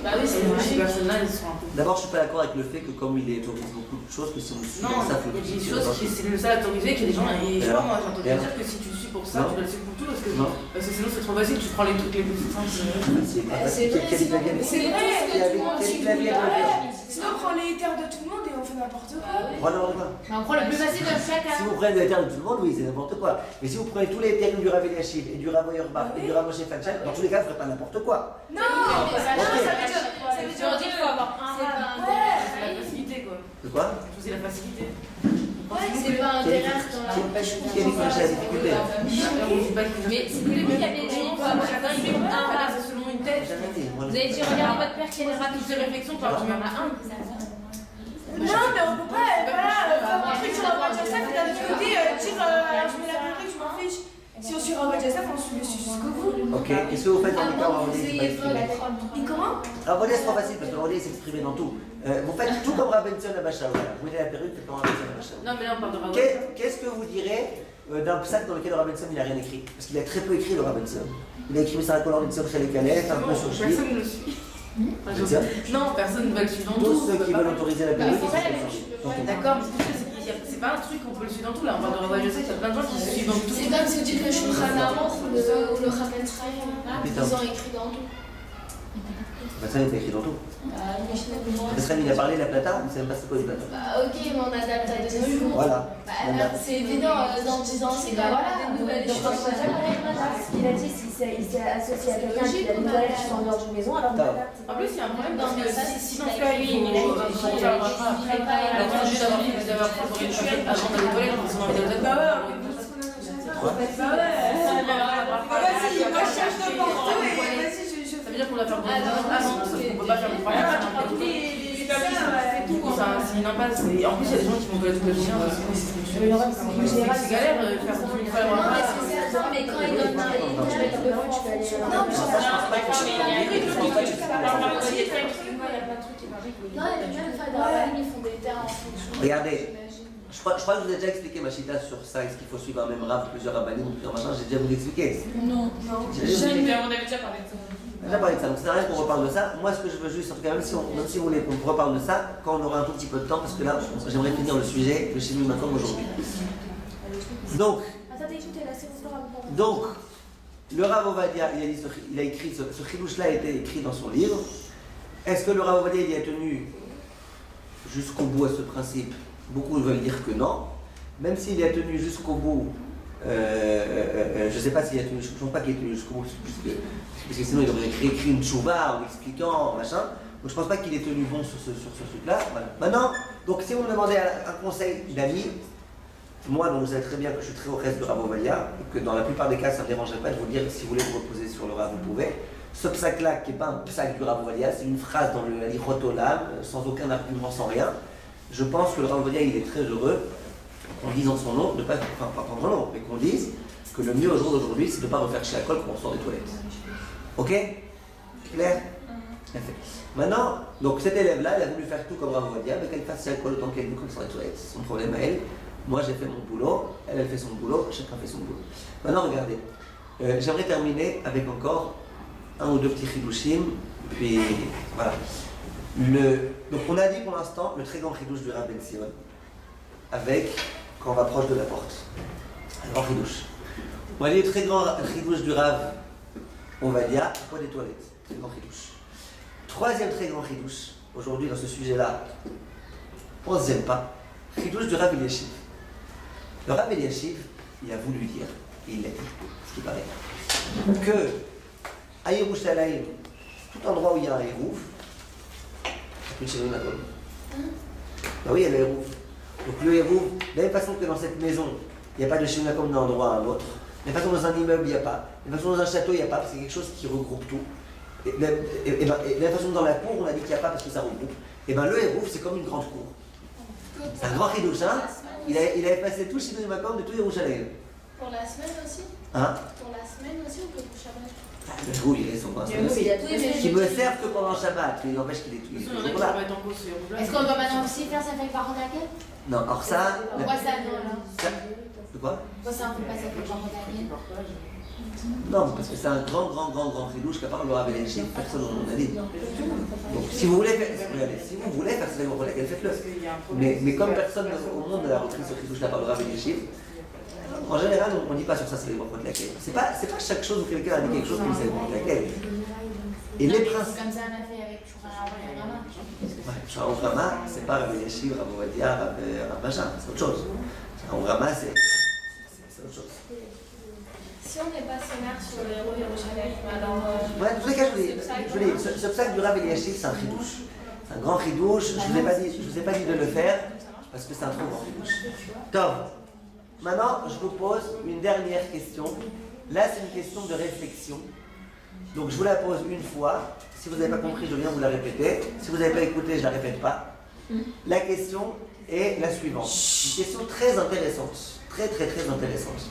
Bah oui, c'est vrai. Ces personnes-là, ils sont un peu. D'abord, je ne suis pas d'accord avec le fait que comme il autorise beaucoup de choses, que si on le suit, non, ça faut il y a des choses qui c'est le seul à autoriser, qu'il y a des gens. Et je sais pas, moi, j'ai entendu dire que si tu le suis pour ça, tu dois le suivre pour tout, parce que sinon c'est trop facile, tu prends les trucs les plus simples. C'est vrai, sinon on prend les terres de tout le monde et on fait n'importe quoi. On prend le plus facile de chacun. Si vous prenez les terres de tout le monde, oui, c'est n'importe quoi. Mais si vous prenez tous les termes du Rav Eliashib et du Rav Auerbach et du Rav Moshe Feinstein, dans tous les cas, vous ne ferez pas n'importe quoi. Non, ça veut dire qu'il faut avoir un Rav. C'est la facilité quoi. De quoi? C'est la facilité. C'est pas un terrain dans la Qui a déclenché la difficulté? Mais c'est plus qu'il y avait des gens qui ont un Rav. C'est selon une tête. Vous avez dit, regardez votre père qui est Rav. Toutes ces réflexions, par exemple, il y en a un. non, mais on peut pas faire un truc sur la voiture ça, et d'un autre côté dire je mets la rubrique, je m'en fiche. Si on suit la voiture ça, on suit le suit jusqu'au bout. Ok, qu'est-ce que vous faites dans les cas où Rav Ovadia s'est pas exprimé? Et comment? Rav Ovadia c'est trop facile parce que Rav Ovadia s'exprimait dans tout. Vous faites tout comme Rav Benson à Bacha, voilà. Vous mettez la perruque, faites comme Rav Benson à Bacha. Non, mais là on parle de Rav Ovadia. Qu'est-ce que vous direz d'un psaque dans lequel le Rav Benson il n'a rien écrit? Parce qu'il a très peu écrit le Rav Benson. Il a écrit Sarah Color Benson chez les Calais, un peu sur Chili. Personne ne le suit. Non, personne ne va le suivre dans tout. Tous ceux qui veulent autoriser la perruque, D'accord, mais c'est pas un truc qu'on peut le suivre dans tout. Là, on parle de Rav Ovadia, je sais qu'il y a plein de gens qui suivent dans tout. C'est comme se dire que Shulchan Aruch ou le Rav Israël, ils ont écrit dans tout. Ça il était écrit dans tout. Il a parlé de la plata, mais ça ne pas c'est quoi les plata. Ok, mais on adapte à de nos jours. Voilà. C'est évident, dans 10 ans, c'est comme des nouvelles choses. Il a dit s'il s'est associé à quelqu'un qui a des toilettes qui sont en dehors d'une maison, alors on adapte. En plus, il y a un problème parce que si dans ce cas, il faut faire après, la congé d'avoir fait des avoir pour une chute avant d'aller aux toilettes, parce qu'on a envie d'aller aux toilettes. Vas-y, moi je cherche n'importe où et vas-y, Ça veut dire qu'on doit faire avant, on ne peut pas faire de problème. C'est une impasse. Et en plus, il y a des gens qui vont toilettes tous les chiens. C'est galère de faire ça une fois avant. Non, mais quand ils donnent un Tu peux aller. non, mais je pense non, et puis même fois dans ils font des terres en fonction. Regardez, je crois que je vous ai déjà expliqué ma chita sur ça, est-ce qu'il faut suivre un même rave, plusieurs rabbinim ou plusieurs machins, j'ai déjà vous expliqué. Non, Jamais. On avait déjà parlé de ça. On a déjà parlé de ça, donc c'est rien qu'on reparle de ça. Moi, ce que je veux juste, en tout cas, même si vous voulez qu'on reparle de ça, quand on aura un tout petit peu de temps, parce que là, j'aimerais finir le sujet de chez nous maintenant aujourd'hui. Donc, le Rav Ovadia, il a écrit, ce chidouche-là a été écrit dans son livre. Est-ce que le Rav Ovadia il a tenu jusqu'au bout à ce principe? Beaucoup veulent dire que non. Même s'il a tenu jusqu'au bout, je ne sais pas s'il a tenu, je ne pense pas qu'il ait tenu jusqu'au bout, parce que sinon il aurait écrit une tchouva en expliquant, machin. Donc je ne pense pas qu'il ait tenu bon sur ce truc-là. Voilà. Maintenant, donc si vous me demandez un conseil d'amis, moi, donc vous savez très bien que je suis très au reste de Rav Ovadia, et que dans la plupart des cas, ça ne me dérangerait pas de vous dire, si vous voulez vous reposer sur le Rav, vous pouvez. Ce psaque-là, qui n'est pas un psaque du Rav Ovadia, c'est une phrase dans le Halichot Olam, sans aucun argument, sans rien. Je pense que le Rav Ovadia, il est très heureux, en disant son nom, pas prendre son nom, mais qu'on dise que le mieux au jour d'aujourd'hui, c'est de ne pas refaire chez la colle quand on sort des toilettes. Ok? Clair? Maintenant, donc cet élève-là, elle a voulu faire tout comme Rav Ovadia, mais qu'elle fasse chez la colle autant qu'elle veut comme sur les toilettes. C'est son problème à elle. Moi, j'ai fait mon boulot, elle fait son boulot, chacun fait son boulot. Maintenant, regardez. J'aimerais terminer avec encore un ou deux petits chidushim, puis voilà. Donc on a dit pour l'instant le très grand chidouche du Rav Ben Sion, avec, quand on rapproche de la porte, un grand chidouche. On a dit le très grand chidouche du Rav Ovadia, quoi des toilettes, très grand chidouche. Troisième très grand chidouche, aujourd'hui dans ce sujet-là, 11e pas, Chidouche du Rav Eliashiv. Le Rav Eliashiv, il a voulu dire, et il l'a dit, ce qui paraît, que à Yerushalayim, tout endroit où il y a un Hérouf, il y a une Makom. Ben oui, il y a le Hérouf. Donc le Hérouf, de la même façon que dans cette maison, il n'y a pas de Shemina comme d'un endroit à un autre, de la même façon dans un immeuble, il n'y a pas, de la même façon dans un château, il n'y a pas, parce que c'est quelque chose qui regroupe tout. Et de la même façon dans la cour, on a dit qu'il n'y a pas parce que ça regroupe. Et bien le Hérouf, c'est comme une grande cour. C'est un grand Chidouche, hein. Il avait passé tout chez Makom de tout Yerushalayim. Pour la semaine aussi? Hein? Pour la semaine aussi ou que pour Shabbat? Le trou, il est son point. Qui me sert que pendant Shabbat, mais il n'empêche qu'il est tout. Est-ce qu'on doit maintenant aussi faire ça fait par laquelle? Non, or ça. Pourquoi ça non là? De quoi? Pourquoi ça on fait pas ça fait par laquelle? Non, parce que c'est un grand chidouche qu'à part le Rav Eliashiv, personne n'en a dit. Donc si vous voulez faire, si vous voulez faire ça, faites-le. Mais comme personne au monde n'a repris ce chidouche-là par le Rav Eliashiv, en général, on ne dit pas sur ça, c'est les brachot laquelle. C'est pas chaque chose où quelqu'un a dit quelque chose qui c'est les brachot laquelle. Et les principes. Comme ça on a fait avec Sharon Rama, c'est pas Rav Eliashiv, Rav Ovadia, Rav Machin, c'est autre chose. Sharon Rama, c'est autre chose. Si on n'est pas sénère sur le héros Yerushalayim, alors. Ouais, dans tous les cas, je vous dis, ce psaque du Rav Eliashiv, c'est un chidouche. C'est un grand chidouche. Je vous ai pas dit de le faire parce que c'est un trop grand chidouche. Top. Maintenant, je vous pose une dernière question. Là, c'est une question de réflexion. Donc, je vous la pose une fois. Si vous n'avez pas compris, je viens vous la répéter. Si vous n'avez pas écouté, je ne la répète pas. La question est la suivante. Une question très intéressante. Très intéressante.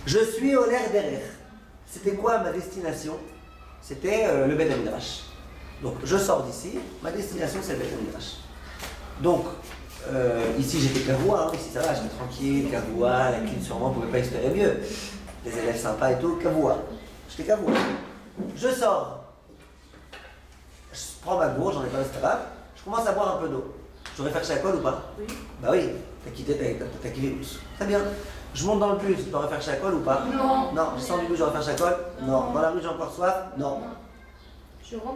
Je suis au l'air derrière. C'était quoi ma destination? C'était le Beth Midrash. Donc, je sors d'ici. Ma destination, c'est le Beth Midrash. Donc, ici j'étais Kavoua, ici ça va, j'étais tranquille, Kavoua, la clim sûrement, on ne pouvait pas espérer mieux. Les élèves sympas et tout, Kavoua. J'étais Kavoua. Je sors, je prends ma gourde, j'en ai pas d'estarab, je commence à boire un peu d'eau. J'aurais fait Shakol ou pas? Oui. Bah oui, t'as quitté ta kivirus. Très bien. Je monte dans le bus, j'aurais fait Shakol ou pas? Non. Non, je sors du bus, j'aurais fait Shakol? Non. Dans la rue, j'ai encore soif? Non.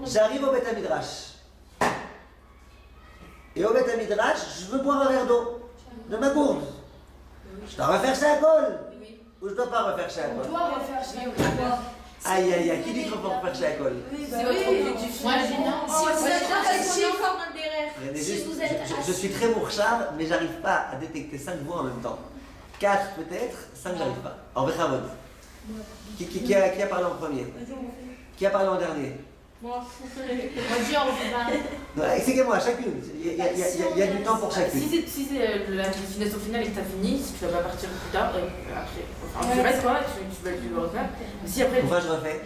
J'arrive au Beth Midrash. Et au Beth Midrash, je veux boire un verre d'eau de ma gourde. Je dois refaire Shakol ou je dois pas refaire Shakol? On doit refaire Shakol. Aïe, qui dit qu'on peut refaire Shakol? C'est votre objectif. Moi je dis non. Si vous êtes Je suis très mourchard, mais j'arrive pas à détecter 5 voix en même temps. 4 peut-être, 5 j'arrive pas. En Bechamod. Qui a parlé en premier? Qui a parlé en dernier? Moi je dis on fait pas. Expliquez-moi, chacune. Il y a du temps pour chacune. Si c'est la destination finale et que tu as fini, si tu vas pas partir plus tard, après. Enfin, tu restes quoi, tu vas le refaire. Mais si après. Pourquoi je refais?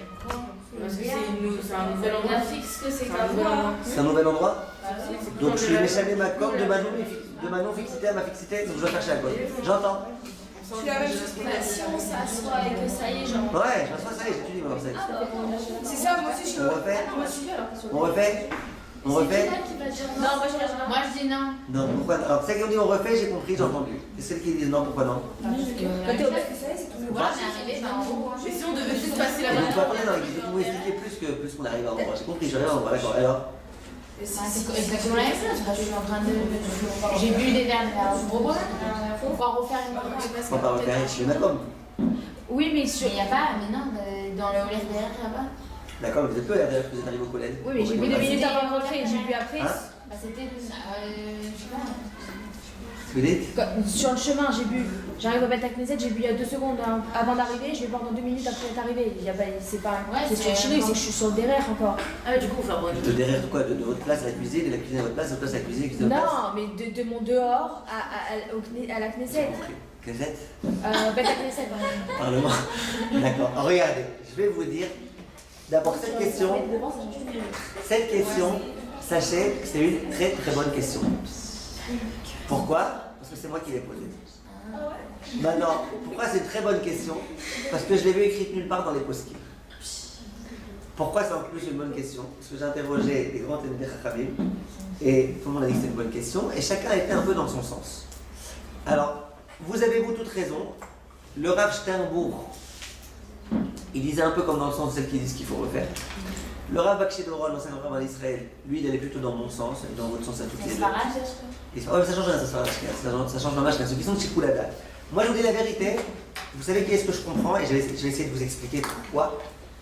Parce que c'est un nouvel endroit. On fixe que c'est Kavoua. C'est un nouvel endroit? Donc je vais échapper ma corde de ma non-fixité à ma fixité, donc je dois faire Shakol. J'entends. Je suis la même chose. Si on s'assoit et que ça y est, genre. Ouais, je m'assois, ça y est, j'étudie moi comme ça. C'est ça, moi aussi je suis. On refait? Moi aussi, alors. On refait? On refait? C'est qui va dire Non, moi je dis non. Non, pourquoi? Alors, celles qui ont dit on refait, j'ai compris, j'ai entendu. Et celles qui disent non, pourquoi non? Quand t'es au bac, c'est tout. Voilà, on est arrivé, bah en gros. Mais si on devait juste passer Et la vous attendez, non, je vais vous expliquer plus qu'on arrive à un endroit. J'ai compris, j'arrive à un endroit, d'accord. Alors? C'est exactement la même chose. Je suis en train de. J'ai bu des verres de verre de bois. On va refaire une fois. On va refaire une chez Macom. Oui, mais il n'y a pas. Mais non, dans le l'air derrière là-bas. D'accord, mais vous êtes peu derrière que vous êtes arrivé au collège. Oui, mais j'ai bu 2 minutes avant de rentrer. J'ai bu après. Hein? Bah, c'était. Je sais pas. Vous dites? Sur le chemin, j'ai bu. J'arrive au Beth Knesset, j'ai bu il y a 2 secondes avant d'arriver. Je vais boire dans 2 minutes après être arrivé. C'est pas. C'est sur le chemin, c'est que je suis sur le derrière encore. Ah, mais du coup, on va faire De derrière de quoi? De votre place à la cuisine, de la cuisine à votre place, de votre place à la cuisine, de votre place? Non, mais de mon dehors à la Knesset. Knesset? Beth Knesset, pardon. Parlement. D'accord. Regardez, je vais vous dire. D'abord, cette question, sachez que c'est une très bonne question. Pourquoi? Parce que c'est moi qui l'ai posée. Maintenant, pourquoi c'est une très bonne question? Parce que je l'ai vu écrite nulle part dans les post-it. Pourquoi c'est en plus une bonne question? Parce que j'ai interrogé les grands ténèbres Chachamim et tout le monde a dit que c'était une bonne question et chacun a été un peu dans son sens. Alors, vous avez toute raison. Le Rav Sternbourg, il disait un peu comme dans le sens de celles qui disent qu'il faut refaire. Le Rav Bakshi Doron, l'ancien Rav en Israël, lui, il allait plutôt dans mon sens, et dans votre sens à toutes les deux. Ouais, mais ça change rien, ça change vraiment rien. Ceux qui sont de Chikoulada. Moi, je vous dis la vérité, vous savez qu'est-ce que je comprends, et je vais essayer de vous expliquer pourquoi.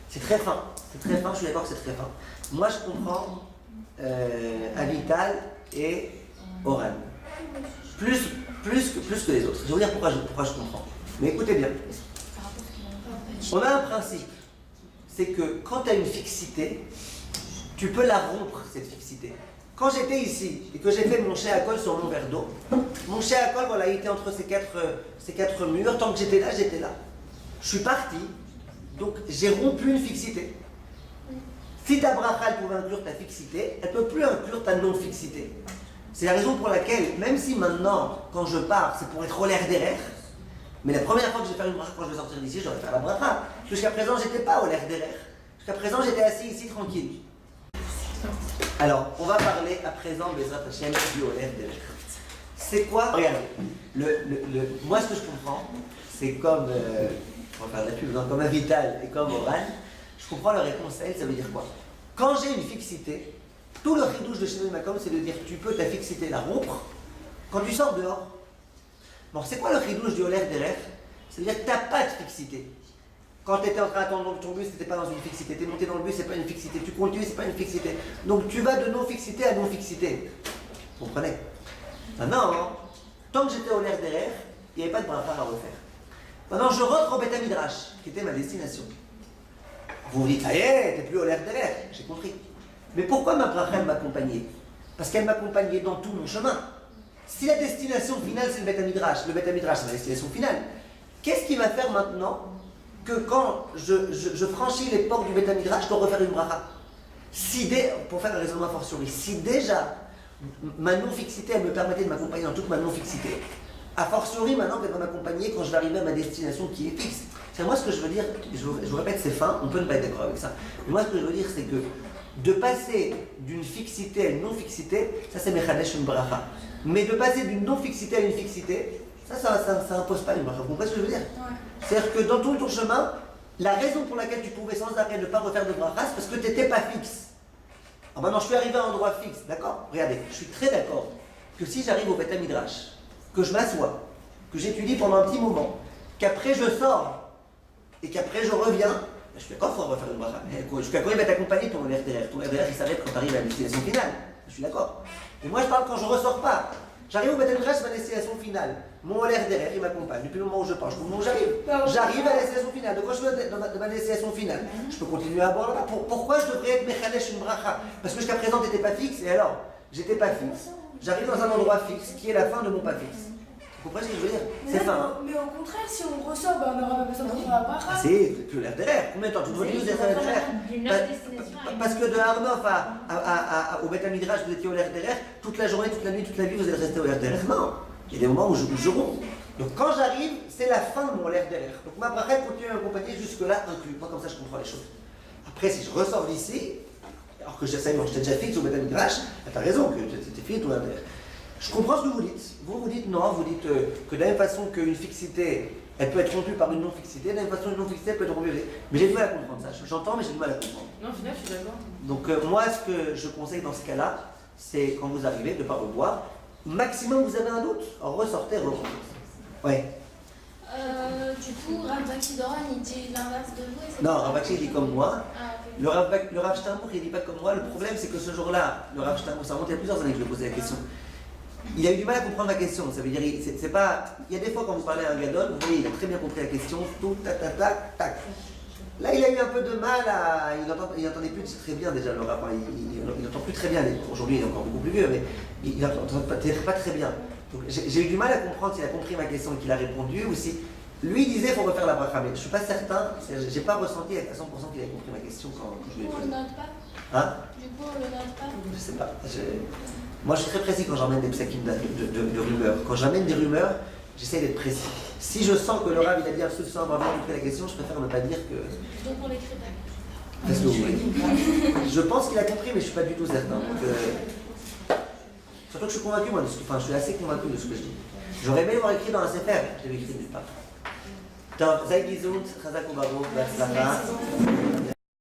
C'est très fin, je suis d'accord que c'est très fin. Moi, je comprends Avital et Oran. Plus que les autres. Je vais vous dire pourquoi je comprends. Mais écoutez bien. On a un principe. C'est que quand tu as une fixité, tu peux la rompre, cette fixité. Quand j'étais ici et que j'ai fait mon chéakol sur mon verre d'eau, mon chéakol, voilà, il était entre ces quatre murs. Tant que j'étais là, j'étais là. Je suis parti, donc j'ai rompu une fixité. Si ta bracha elle pouvait inclure ta fixité, elle ne peut plus inclure ta non-fixité. C'est la raison pour laquelle, même si maintenant, quand je pars, c'est pour être au l'air derrière, mais la première fois que je vais faire une bracha, quand je vais sortir d'ici, je vais faire la bracha. Jusqu'à présent, je n'étais pas au l'air derrière. Jusqu'à présent, j'étais assis ici tranquille. Alors, on va parler à présent, Bezrat Hashem, du au l'air derrière. C'est quoi? Regardez, moi ce que je comprends, c'est comme, on va faire de la pub, comme Avital et comme Oran, je comprends leur réponse à elle, ça veut dire quoi? Quand j'ai une fixité, tout le ridouche de Shlomo Makom, c'est de dire tu peux ta fixité la rompre quand tu sors dehors. Bon, c'est quoi le ridouche du Oler derrière? C'est-à-dire que tu n'as pas de fixité. Quand tu étais en train d'attendre ton bus, tu n'étais pas dans une fixité. Tu es monté dans le bus, c'est pas une fixité. Tu continues, c'est pas une fixité. Donc tu vas de non-fixité à non-fixité. Vous comprenez? Maintenant, tant que j'étais au Oler derrière, il n'y avait pas de bracha à refaire. Maintenant, je rentre au Beth Midrash, qui était ma destination. Vous vous dites, ah yeah, t'es plus au Oler derrière. J'ai compris. Mais pourquoi ma bracha m'accompagnait? Parce qu'elle m'accompagnait dans tout mon chemin. Si la destination finale c'est le Beth Midrash, le Beth Midrash c'est la destination finale, qu'est-ce qui va faire maintenant que quand je franchis les portes du Beth Midrash, je dois refaire une bracha? Pour faire un raisonnement fortiori, si déjà ma non-fixité elle me permettait de m'accompagner dans toute ma non-fixité, a fortiori maintenant qu'elle va m'accompagner quand je vais arriver à ma destination qui est fixe. C'est moi ce que je veux dire, je vous répète, c'est fin, on peut ne pas être d'accord avec ça. Mais moi ce que je veux dire c'est que de passer d'une fixité à une non-fixité, ça c'est Mechadesh une bracha. Mais de passer d'une non-fixité à une fixité, ça impose pas une bracha. Vous comprenez ce que je veux dire? Ouais. C'est-à-dire que dans tout ton chemin, la raison pour laquelle tu pouvais sans arrêt ne pas refaire de bracha, c'est parce que tu n'étais pas fixe. Alors maintenant je suis arrivé à un endroit fixe, d'accord? Regardez, je suis très d'accord que si j'arrive au Beth Midrash, que je m'assois, que j'étudie pendant un petit moment, qu'après je sors et qu'après je reviens, je suis d'accord, il faut refaire une bracha. Jusqu'à quand il va t'accompagner ton RDR? Ton RDR il s'arrête quand tu arrives à la destination finale. Je suis d'accord. Et moi je parle quand je ne ressors pas. J'arrive au Beth Midrash, c'est ma destination finale. Mon RDR il m'accompagne depuis le moment où je pars. Jusqu'au moment où j'arrive à la destination finale. Donc quand je suis dans ma destination finale, je peux continuer à boire là-bas. Pourquoi je devrais être Mechadesh une bracha? Parce que jusqu'à présent tu n'étais pas fixe, et alors? J'étais pas fixe. J'arrive dans un endroit fixe qui est la fin de mon pas fixe. Vous comprenez ce que je veux dire? C'est fin. Mais au contraire, si on ressort, on n'aura pas besoin de refaire la bracha. C'est plus l'air derrière. Combien de temps? Toute votre vie vous êtes à l'air derrière? Parce que de Arnof au Beth Midrash, vous étiez au l'air derrière, toute la journée, toute la nuit, toute la vie, vous êtes resté au l'air derrière. Non. Il y a des moments où je romps. Donc quand j'arrive, c'est la fin de mon l'air derrière. Donc ma bracha continue à m'accompagner jusque-là inclus. Moi, comme ça, je comprends les choses. Après, si je ressors d'ici, alors que j'étais déjà fixe au Beth Midrash, t'as raison, que c'était fini tout l'air derrière. Je comprends ce que vous dites. Vous dites non, vous dites que de la même façon qu'une fixité, elle peut être rompue par une non-fixité, de la même façon une non-fixité, elle peut être rompue. Mais j'ai du mal à comprendre ça. J'entends, mais j'ai du mal à comprendre. Non, au final, je suis d'accord. Donc moi, ce que je conseille dans ce cas-là, c'est quand vous arrivez, de ne pas reboire. Maximum, vous avez un doute, alors ressortez, remontez. Ouais. Du coup, Rav Bakshi Doron, il dit l'inverse de vous et c'est Non, Rav Bakshi, il dit comme moi. Ah, ok. Le Rav Shtambour, il dit pas comme moi. Le problème, c'est que ce jour-là, le Rav Shtambour, ça remonte il y a plusieurs années que je lui ai posé la question. Il a eu du mal à comprendre la question, ça veut dire, c'est pas... Il y a des fois quand vous parlez à un gadol, vous voyez, il a très bien compris la question, tout, tac, tac, tac, tac. Là, il a eu un peu de mal à... Il n'entendait plus très bien déjà le rapport, il n'entend plus très bien, aujourd'hui il est encore beaucoup plus vieux, mais il n'entend pas très bien. Donc j'ai eu du mal à comprendre s'il a compris ma question et qu'il a répondu, ou si... Lui il disait qu'il faut refaire la bracha, mais je ne suis pas certain, j'ai pas ressenti à 100% qu'il a compris ma question quand je lui ai posé. Du coup, on le note pas? Hein? Du coup, on le note pas? Je sais pas. Moi, je suis très précis quand j'emmène des psakim de rumeurs. Quand j'emmène des rumeurs, j'essaie d'être précis. Si je sens que le Rav il a dit un truc sans avoir bien compris la question, je préfère ne pas dire que... Donc on l'écrit pas. Faites ce que vous voulez. Je pense qu'il a compris, mais je ne suis pas du tout certain. Donc, surtout que je suis convaincu, moi, je suis assez convaincu de ce que je dis. J'aurais aimé l'avoir écrit dans un sefer, je l'ai écrit nulle part. Zaïd Gizout, Chazak Obarou, Batzlacha.